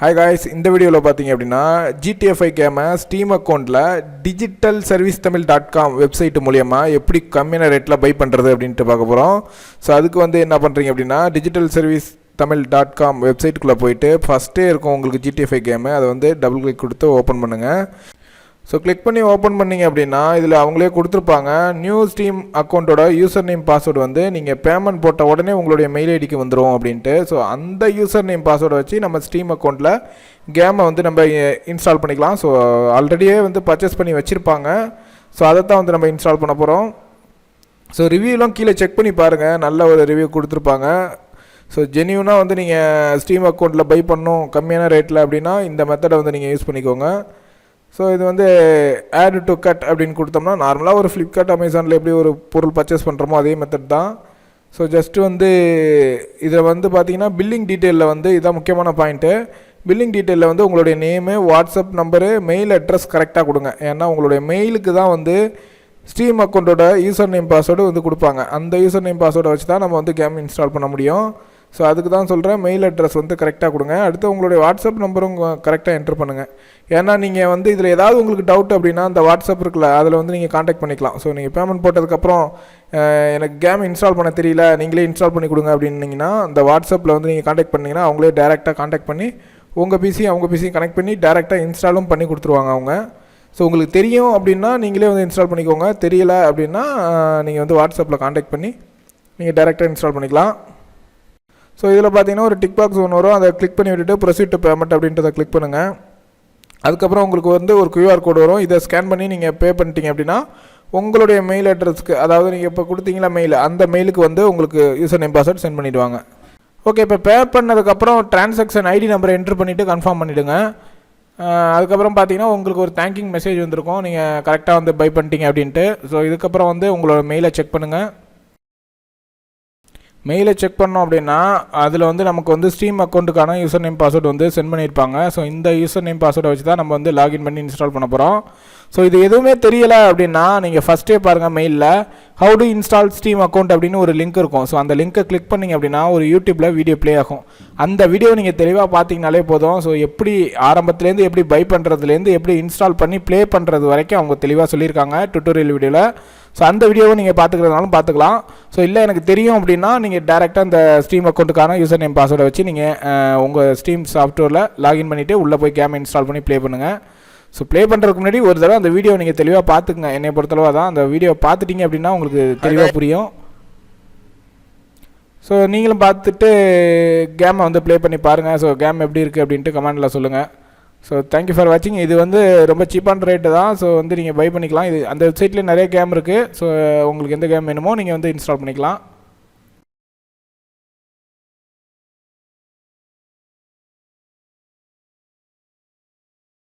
Hi guys, இந்த வீடியோவில் பார்த்தீங்க அப்படின்னா ஜிடிஎஃப்ஐ கேமை ஸ்டீம் அக்கௌண்ட்டில் digitalservicetamil.com வெப்சைட் மூலயமா எப்படி கம்மியான ரேட்டில் பை பண்ணுறது அப்படின்ட்டு பார்க்க போகிறோம். ஸோ அதுக்கு என்ன பண்ணுறீங்க அப்படின்னா digitalservicetamil.com வெப்சைட்டுக்குள்ளே போயிட்டு ஃபஸ்ட்டே இருக்கும் உங்களுக்கு ஜிடிஎஃப்ஐ கேமு, அதை டபுள் கிளிக் கொடுத்து ஓப்பன் பண்ணுங்கள். ஸோ கிளிக் பண்ணி ஓப்பன் பண்ணிங்க அப்படின்னா இதில் அவங்களே கொடுத்துருப்பாங்க நியூ ஸ்டீம் அக்கௌண்ட்டோட யூசர் நேம் பாஸ்வேர்டு நீங்கள் பேமெண்ட் போட்ட உடனே உங்களுடைய மெயில் ஐடிக்கு வந்துடும் அப்படின்ட்டு. ஸோ அந்த யூசர் நேம் பாஸ்வேர்டை வச்சு நம்ம ஸ்டீம் அக்கௌண்ட்டில் கேமை நம்ம இன்ஸ்டால் பண்ணிக்கலாம். ஸோ ஆல்ரெடியே பர்ச்சேஸ் பண்ணி வச்சுருப்பாங்க. ஸோ அதை தான் நம்ம இன்ஸ்டால் பண்ண போகிறோம். ஸோ ரிவ்யூலாம் கீழே செக் பண்ணி பாருங்கள், நல்ல ஒரு ரிவ்யூ கொடுத்துருப்பாங்க. ஸோ ஜென்யூனாக நீங்கள் ஸ்டீம் அக்கௌண்ட்டில் பை பண்ணணும் கம்மியான ரேட்டில் அப்படின்னா இந்த மெத்தடை நீங்கள் யூஸ் பண்ணிக்கோங்க. ஸோ இது ஆட் டு கட் அப்படின்னு கொடுத்தோம்னா நார்மலாக ஒரு ஃப்ளிப்கார்ட் அமேசானில் எப்படி ஒரு பொருள் பர்ச்சேஸ் பண்ணுறோமோ அதே மெத்தட் தான். ஸோ ஜஸ்ட்டு இதில் பார்த்தீங்கன்னா பில்லிங் டீட்டெயிலில் இதான் முக்கியமான பாயிண்ட்டு. பில்லிங் டீட்டெயிலில் உங்களுடைய name, WhatsApp number, mail address கரெக்டாக கொடுங்க. ஏன்னா உங்களுடைய மெயிலுக்கு தான் ஸ்டீம் அக்கௌண்ட்டோட யூசர் நேம் பாஸ்வேர்டு கொடுப்பாங்க. அந்த யூசர் நேம் பாஸ்வேர்டை வச்சு தான் நம்ம கேம் இன்ஸ்டால் பண்ண முடியும். ஸோ அதுக்கு தான் சொல்கிறேன், மெயில் அட்ரஸ் கரெக்டாக கொடுங்க. அடுத்து உங்களுடைய வாட்ஸ்அப் நம்பரும் கரெக்டாக என்ட்ரு பண்ணுங்கள். ஏன்னா நீங்கள் இதில் ஏதாவது உங்களுக்கு டவுட் அப்படின்னா அந்த வாட்ஸ்அப் இருக்குல்ல, அதில் நீங்கள் காண்டாக்ட் பண்ணிக்கலாம். ஸோ நீங்கள் பேமெண்ட் போட்டதுக்கப்புறம் எனக்கு கேம் இன்ஸ்டால் பண்ண தெரியல, நீங்களே இன்ஸ்டால் பண்ணி கொடுங்க அப்படின்னீங்கன்னா அந்த வாட்ஸ்அப்பில் நீங்கள் காண்டாக்ட் பண்ணிங்கன்னா அவங்களே டேரெக்டாக காண்டாக்ட் பண்ணி உங்கள் பிசி அவங்க பிசியும் கனெக்ட் பண்ணி டேரெக்டாக இன்ஸ்டாலும் பண்ணி கொடுத்துருவாங்க அவங்க. ஸோ உங்களுக்கு தெரியும் அப்படின்னா நீங்களே இன்ஸ்டால் பண்ணிக்கோங்க. தெரியலை அப்படின்னா நீங்கள் வாட்ஸ்அப்பில் காண்டாக்ட் பண்ணி நீங்கள் டேரெக்டாக இன்ஸ்டால் பண்ணிக்கலாம். ஸோ இதில் பார்த்தீங்கன்னா ஒரு டிக் பாக்ஸ் ஒன்று வரும், அதை கிளிக் பண்ணி விட்டுட்டு ப்ரொசீட் டு பேமெண்ட் அப்படின்றத கிளிக் பண்ணுங்கள். அதுக்கப்புறம் உங்களுக்கு ஒரு QR கோடு வரும். இதை ஸ்கேன் பண்ணி நீங்கள் பே பண்ணிட்டீங்க அப்படின்னா உங்களுடைய மெயில் அட்ரஸ்க்கு, அதாவது நீங்கள் இப்போ கொடுத்தீங்களா மெயில், அந்த மெயிலுக்கு உங்களுக்கு யூசர் நேம் பாஸ்வேர்ட் சென்ட் பண்ணிவிடுவாங்க. ஓகே, இப்போ பே பண்ணதுக்கப்புறம் டிரான்சாக்ஷன் ஐடி நம்பரை என்ட்ரு பண்ணிவிட்டு கன்ஃபார்ம் பண்ணிவிடுங்க. அதுக்கப்புறம் பார்த்தீங்கன்னா உங்களுக்கு ஒரு தேங்கிங் மெசேஜ் வந்திருக்கும், நீங்கள் கரெக்டாக பை பண்ணிட்டீங்க அப்படின்ட்டு. ஸோ இதுக்கப்புறம் உங்களோட மெயிலை செக் பண்ணுங்கள். மெயிலை செக் பண்ணோம் அப்படின்னா அதில் நமக்கு ஸ்டீம் அக்கௌண்ட்டுக்கான யூசர் நேம் பாஸ்வேர்டு சென்ட் பண்ணியிருப்பாங்க. ஸோ இந்த யூசர் நேம் பாஸ்வேர்டை வச்சு தான் நம்ம லாகின் பண்ணி இன்ஸ்டால் பண்ண போகிறோம். ஸோ இது எதுவுமே தெரியலை அப்படின்னா நீங்கள் ஃபஸ்ட்டே பாருங்கள், மெயிலில் how to install steam account அப்படின்னு ஒரு லிங்க் இருக்கும். ஸோ அந்த லிங்க்கை கிளிக் பண்ணிங்க அப்படின்னா ஒரு யூடியூப்பில் வீடியோ ப்ளே ஆகும். அந்த வீடியோ நீங்கள் தெளிவாக பார்த்தீங்கனாலே போதும். ஸோ எப்படி ஆரம்பத்துலேருந்து எப்படி பை பண்ணுறதுலேருந்து எப்படி இன்ஸ்டால் பண்ணி ப்ளே பண்ணுறது வரைக்கும் அவங்க தெளிவாக சொல்லியிருக்காங்க டுட்டோரியல் வீடியோவில். ஸோ அந்த வீடியோவை நீங்கள் பார்த்துக்கிறதுனாலும் பார்த்துக்கலாம். ஸோ இல்லை எனக்கு தெரியும் அப்படின்னா நீங்கள் டேரெக்டாக அந்த ஸ்டீம் அக்கௌண்ட்டுக்கான யூசர் நேம் பாஸ்வேர்டை வச்சு நீங்கள் உங்கள் ஸ்டீம் சாஃப்ட்வேரில் லாகின் பண்ணிவிட்டு உள்ளே போய் கேம் இன்ஸ்டால் பண்ணி ப்ளே பண்ணுங்கள். ஸோ ப்ளே பண்ணுறதுக்கு முன்னாடி ஒரு தடவை அந்த வீடியோ நீங்கள் தெளிவாக பார்த்துக்குங்க. என்னை பொறுத்தளவு தான், அந்த வீடியோ பார்த்துட்டிங்க அப்படின்னா உங்களுக்கு தெளிவாக புரியும். ஸோ நீங்களும் பார்த்துட்டு கேமை ப்ளே பண்ணி பாருங்கள். ஸோ கேம் எப்படி இருக்குது அப்படின்ட்டு கமெண்டில் சொல்லுங்கள். ஸோ தேங்க்யூ ஃபார் வாட்சிங். இது ரொம்ப சீப்பான ரேட்டு தான். ஸோ நீங்கள் பை பண்ணிக்கலாம். இது அந்த வெப்சைட்லேயே நிறைய கேம் இருக்குது. ஸோ உங்களுக்கு எந்த கேம் வேணுமோ நீங்கள் இன்ஸ்டால் பண்ணிக்கலாம்.